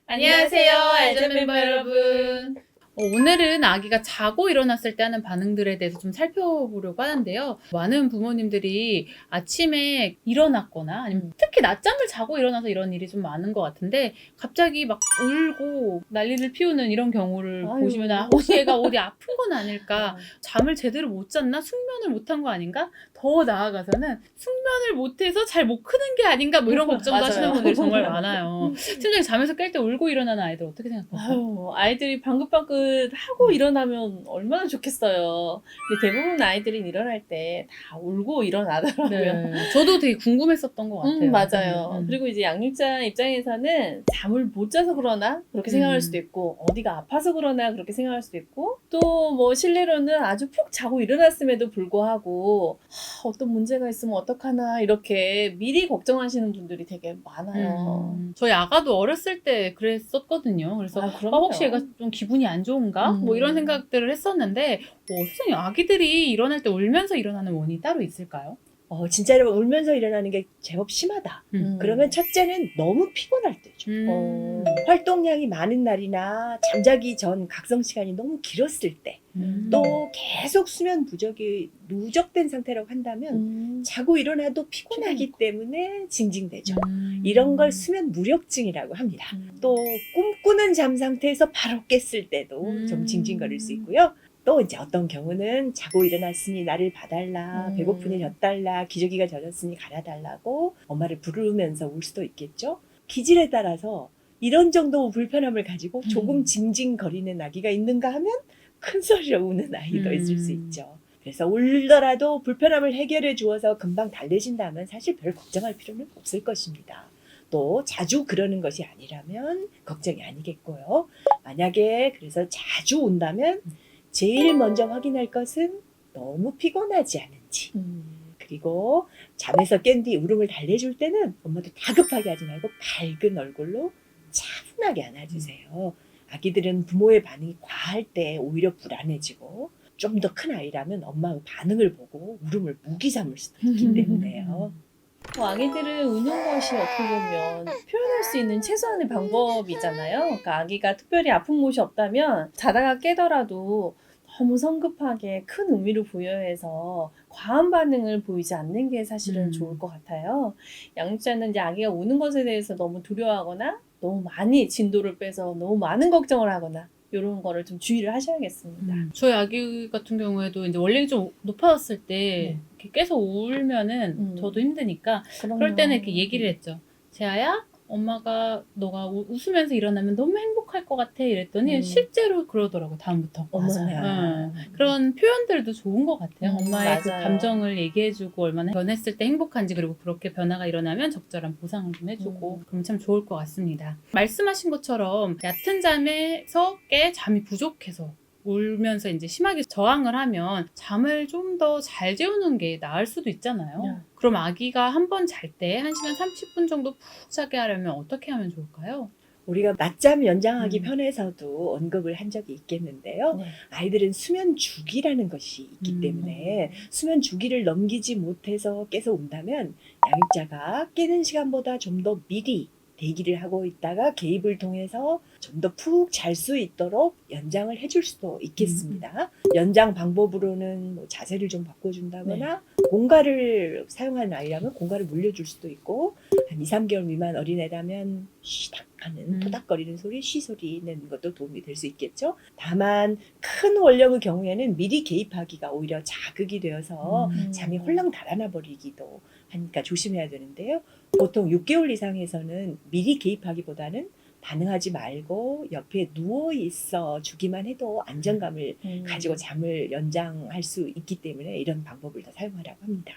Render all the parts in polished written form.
안녕하세요, 알전 멤버 여러분. 오늘은 아기가 자고 일어났을 때 하는 반응들에 대해서 좀 살펴보려고 하는데요. 많은 부모님들이 아침에 일어났거나 아니면 특히 낮잠을 자고 일어나서 이런 일이 좀 많은 것 같은데 갑자기 막 울고 난리를 피우는 이런 경우를 아유. 보시면 혹시 얘가 어디 아픈 건 아닐까? 잠을 제대로 못 잤나? 숙면을 못한 거 아닌가? 더 나아가서는 숙면을 못해서 잘 못 크는 게 아닌가? 뭐 이런 걱정도 하시는 맞아요. 분들이 정말 많아요. 팀장님 잠에서 깰 때 울고 일어나는 아이들 어떻게 생각하세요? 아유, 아이들이 방긋방긋 하고 일어나면 얼마나 좋겠어요. 근데 대부분 아이들이 일어날 때 다 울고 일어나더라고요. 네. 저도 되게 궁금했었던 것 같아요. 맞아요. 그리고 이제 양육자 입장에서는 잠을 못 자서 그러나 그렇게 생각할 수도 있고, 어디가 아파서 그러나 그렇게 생각할 수도 있고, 또 뭐 실례로는 아주 푹 자고 일어났음에도 불구하고 어떤 문제가 있으면 어떡하나 이렇게 미리 걱정하시는 분들이 되게 많아요. 저희 아가도 어렸을 때 그랬었거든요. 그래서 그럼요. 혹시 얘가 좀 기분이 안 좋은가? 뭐 이런 생각들을 했었는데 선생님 아기들이 일어날 때 울면서 일어나는 원인이 따로 있을까요? 진짜로 울면서 일어나는 게 제법 심하다. 그러면 첫째는 너무 피곤할 때죠. 활동량이 많은 날이나 잠자기 전 각성 시간이 너무 길었을 때, 또 계속 수면 부족이 누적된 상태라고 한다면 자고 일어나도 피곤하기 때문에 징징대죠. 이런 걸 수면 무력증이라고 합니다. 또 꿈꾸는 잠 상태에서 바로 깼을 때도 좀 징징거릴 수 있고요. 또 이제 어떤 경우는 자고 일어났으니 나를 봐달라, 배고프니 젖달라, 기저귀가 젖었으니 갈아달라고 엄마를 부르면서 울 수도 있겠죠. 기질에 따라서 이런 정도 불편함을 가지고 조금 징징거리는 아기가 있는가 하면 큰 소리로 우는 아이도 있을 수 있죠. 그래서 울더라도 불편함을 해결해 주어서 금방 달래진다면 사실 별 걱정할 필요는 없을 것입니다. 또 자주 그러는 것이 아니라면 걱정이 아니겠고요. 만약에 그래서 자주 온다면 제일 먼저 확인할 것은 너무 피곤하지 않은지. 그리고 잠에서 깬 뒤 울음을 달래줄 때는 엄마도 다급하게 하지 말고 밝은 얼굴로 차분하게 안아주세요. 아기들은 부모의 반응이 과할 때 오히려 불안해지고 좀 더 큰 아이라면 엄마의 반응을 보고 울음을 무기 삼을 수도 있기 때문에요. 아기들은 우는 것이 어떻게 보면 표현할 수 있는 최소한의 방법이잖아요. 그러니까 아기가 특별히 아픈 곳이 없다면 자다가 깨더라도 너무 성급하게 큰 의미를 부여해서 과한 반응을 보이지 않는 게 사실은 좋을 것 같아요. 양육자는 이제 아기가 우는 것에 대해서 너무 두려워하거나 너무 많이 진도를 빼서 너무 많은 걱정을 하거나 이런 거를 좀 주의를 하셔야겠습니다. 저희 아기 같은 경우에도 이제 원래 좀 높아졌을 때 이렇게 계속 울면은 저도 힘드니까 그럴 때는 이렇게 얘기를 했죠. 재아야, 엄마가 너가 웃으면서 일어나면 너무 행복할 것 같아 이랬더니 실제로 그러더라고 다음부터. 어머나. 그런 표현들도 좋은 것 같아요. 엄마의 그 맞아요. 감정을 얘기해주고 얼마나 변했을 때 행복한지 그리고 그렇게 변화가 일어나면 적절한 보상을 좀 해주고 그러면 참 좋을 것 같습니다. 말씀하신 것처럼 얕은 잠에서 깨 잠이 부족해서 울면서 이제 심하게 저항을 하면 잠을 좀 더 잘 재우는 게 나을 수도 있잖아요. 그럼 아기가 한 번 잘 때 1시간 30분 정도 푹 자게 하려면 어떻게 하면 좋을까요? 우리가 낮잠 연장하기 편에서도 언급을 한 적이 있겠는데요. 아이들은 수면 주기라는 것이 있기 때문에 수면 주기를 넘기지 못해서 깨서 온다면 양육자가 깨는 시간보다 좀 더 미리 대기를 하고 있다가 개입을 통해서 좀 더 푹 잘 수 있도록 연장을 해줄 수도 있겠습니다. 연장 방법으로는 뭐 자세를 좀 바꿔준다거나 공갈을 사용하는 아이라면 공갈을 물려줄 수도 있고, 한 2, 3개월 미만 어린애라면 쉬닥 하는 토닥거리는 소리, 쉬소리 내는 것도 도움이 될 수 있겠죠. 다만 큰 원령의 경우에는 미리 개입하기가 오히려 자극이 되어서 잠이 홀랑 달아나 버리기도 하니까 조심해야 되는데요. 보통 6개월 이상에서는 미리 개입하기보다는 반응하지 말고 옆에 누워 있어 주기만 해도 안정감을 가지고 잠을 연장할 수 있기 때문에 이런 방법을 더 사용하라고 합니다.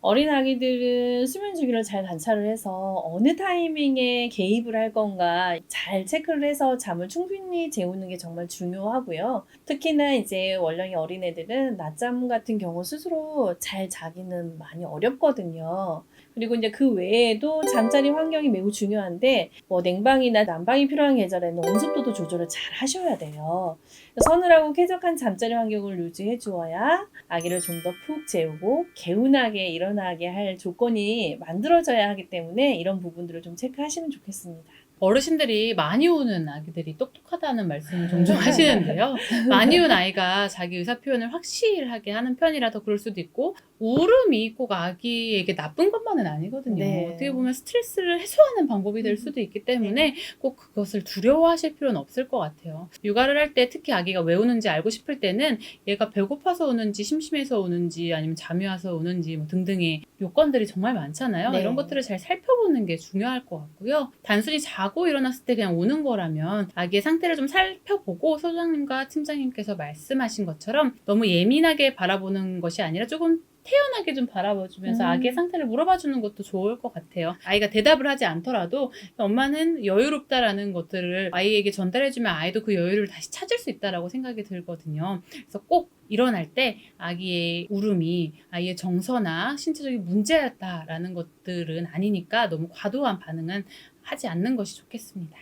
어린 아기들은 수면 주기를 잘 관찰을 해서 어느 타이밍에 개입을 할 건가 잘 체크를 해서 잠을 충분히 재우는 게 정말 중요하고요. 특히나 이제 원령이 어린애들은 낮잠 같은 경우 스스로 잘 자기는 많이 어렵거든요. 그리고 이제 그 외에도 잠자리 환경이 매우 중요한데 뭐 냉방이나 난방이 필요한 계절에는 온습도도 조절을 잘 하셔야 돼요. 서늘하고 쾌적한 잠자리 환경을 유지해 주어야 아기를 좀 더 푹 재우고 개운하게 일어나게 할 조건이 만들어져야 하기 때문에 이런 부분들을 좀 체크하시면 좋겠습니다. 어르신들이 많이 우는 아기들이 똑똑하다는 말씀을 종종 하시는데요. 많이 운 아이가 자기 의사 표현을 확실하게 하는 편이라서 그럴 수도 있고, 울음이 꼭 아기에게 나쁜 것만은 아니거든요. 네. 어떻게 보면 스트레스를 해소하는 방법이 될 수도 있기 때문에 꼭 그것을 두려워하실 필요는 없을 것 같아요. 육아를 할 때 특히 아기가 왜 우는지 알고 싶을 때는 얘가 배고파서 우는지 심심해서 우는지 아니면 잠이 와서 우는지 뭐 등등의 요건들이 정말 많잖아요. 네. 이런 것들을 잘 살펴보는 게 중요할 것 같고요. 단순히 자고 일어났을 때 그냥 우는 거라면 아기의 상태를 좀 살펴보고 소장님과 팀장님께서 말씀하신 것처럼 너무 예민하게 바라보는 것이 아니라 조금 태연하게 좀 바라봐주면서 아기의 상태를 물어봐주는 것도 좋을 것 같아요. 아이가 대답을 하지 않더라도 엄마는 여유롭다라는 것들을 아이에게 전달해주면 아이도 그 여유를 다시 찾을 수 있다라고 생각이 들거든요. 그래서 꼭 일어날 때 아기의 울음이 아이의 정서나 신체적인 문제였다라는 것들은 아니니까 너무 과도한 반응은 하지 않는 것이 좋겠습니다.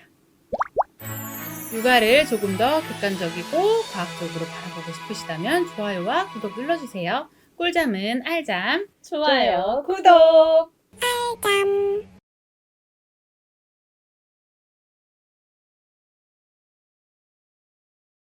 육아를 조금 더 객관적이고 과학적으로 바라보고 싶으시다면 좋아요와 구독 눌러주세요. 꿀잠은 알잠. 좋아요. 구독! 알람